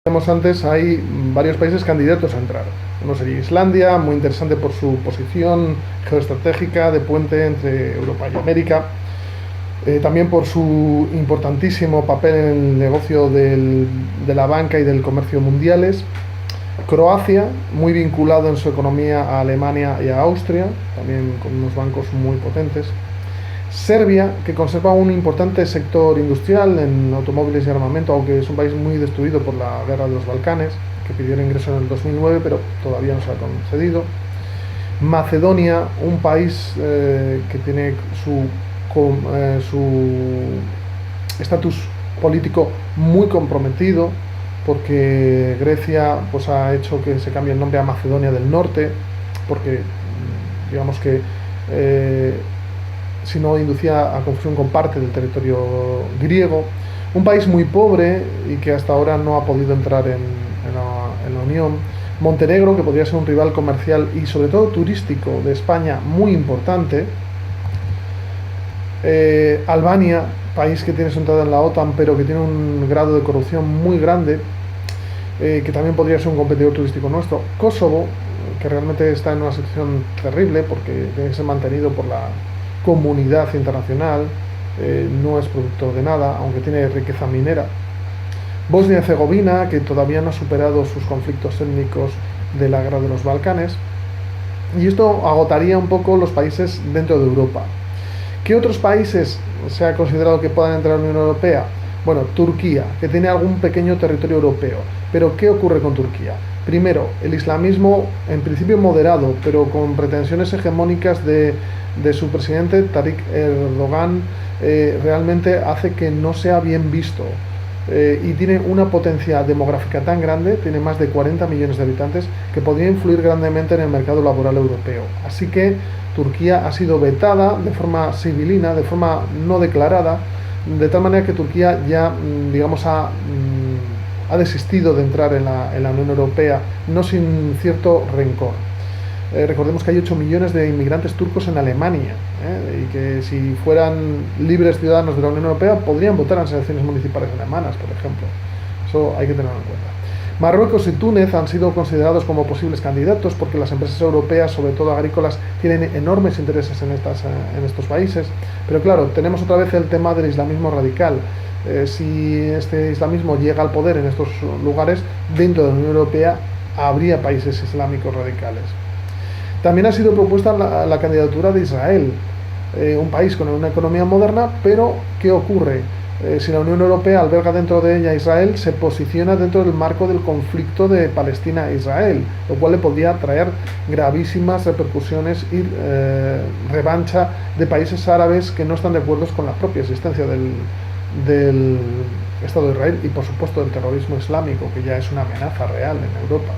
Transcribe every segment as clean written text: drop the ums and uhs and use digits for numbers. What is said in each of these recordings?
Como antes, hay varios países candidatos a entrar. Uno sería Islandia, muy interesante por su posición geoestratégica de puente entre Europa y América. También por su importantísimo papel en el negocio de la banca y del comercio mundiales. Croacia, muy vinculado en su economía a Alemania y a Austria, también con unos bancos muy potentes. Serbia, que conserva un importante sector industrial en automóviles y armamento, aunque es un país muy destruido por la guerra de los Balcanes, que pidió el ingreso en el 2009, pero todavía no se ha concedido. Macedonia, un país que tiene su estatus político muy comprometido, porque Grecia pues, ha hecho que se cambie el nombre a Macedonia del Norte, porque digamos que si no inducía a confusión con parte del territorio griego. Un país muy pobre y que hasta ahora no ha podido entrar en la Unión. Montenegro, que podría ser un rival comercial y sobre todo turístico de España muy importante. Albania, país que tiene su entrada en la OTAN pero que tiene un grado de corrupción muy grande, que también podría ser un competidor turístico nuestro. Kosovo, que realmente está en una situación terrible porque tiene que ser mantenido por la comunidad internacional, no es productor de nada, aunque tiene riqueza minera. Bosnia y Herzegovina, que todavía no ha superado sus conflictos étnicos de la guerra de los Balcanes, y esto agotaría un poco los países dentro de Europa. ¿Qué otros países se ha considerado que puedan entrar en la Unión Europea? Bueno, Turquía, que tiene algún pequeño territorio europeo. Pero ¿qué ocurre con Turquía? Primero, el islamismo en principio moderado, pero con pretensiones hegemónicas de su presidente Tayyip Erdogan, realmente hace que no sea bien visto. Y tiene una potencia demográfica tan grande, tiene más de 40 millones de habitantes, que podría influir grandemente en el mercado laboral europeo. Así que Turquía ha sido vetada de forma civilina, de forma no declarada, de tal manera que Turquía ya, digamos, ha desistido de entrar en la Unión Europea, no sin cierto rencor. Recordemos que hay 8 millones de inmigrantes turcos en Alemania, y que si fueran libres ciudadanos de la Unión Europea podrían votar en las elecciones municipales alemanas, por ejemplo. Eso hay que tenerlo en cuenta. Marruecos y Túnez han sido considerados como posibles candidatos porque las empresas europeas, sobre todo agrícolas, tienen enormes intereses en estos países. Pero claro, tenemos otra vez el tema del islamismo radical. Si este islamismo llega al poder en estos lugares, dentro de la Unión Europea habría países islámicos radicales. También ha sido propuesta la candidatura de Israel, un país con una economía moderna, pero ¿qué ocurre? Si la Unión Europea alberga dentro de ella a Israel, se posiciona dentro del marco del conflicto de Palestina e Israel, lo cual le podría traer gravísimas repercusiones y revancha de países árabes que no están de acuerdo con la propia existencia del Estado de Israel y por supuesto del terrorismo islámico, que ya es una amenaza real en Europa.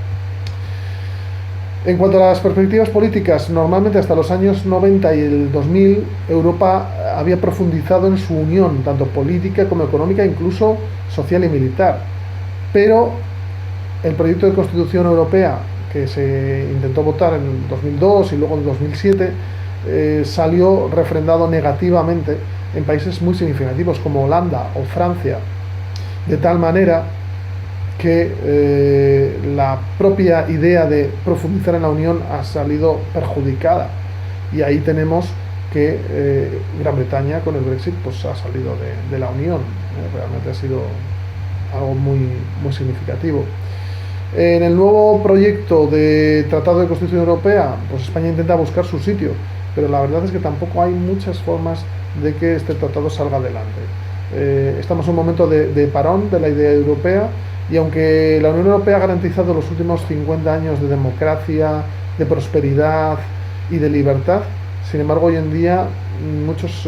En cuanto a las perspectivas políticas, normalmente hasta los años 90 y el 2000, Europa había profundizado en su unión, tanto política como económica, incluso social y militar. Pero el proyecto de Constitución Europea, que se intentó votar en 2002 y luego en 2007, salió refrendado negativamente en países muy significativos como Holanda o Francia, de tal manera que la propia idea de profundizar en la Unión ha salido perjudicada, y ahí tenemos que Gran Bretaña con el Brexit pues ha salido de la Unión. Realmente ha sido algo muy, muy significativo. En el nuevo proyecto de Tratado de Constitución Europea, pues España intenta buscar su sitio, pero la verdad es que tampoco hay muchas formas de que este tratado salga adelante. Estamos en un momento de parón de la idea europea, y aunque la Unión Europea ha garantizado los últimos 50 años de democracia, de prosperidad y de libertad, sin embargo hoy en día en muchos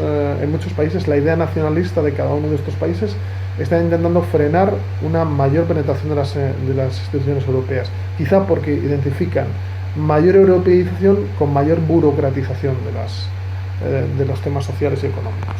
países la idea nacionalista de cada uno de estos países está intentando frenar una mayor penetración de las instituciones europeas, quizá porque identifican mayor europeización con mayor burocratización de los temas sociales y económicos.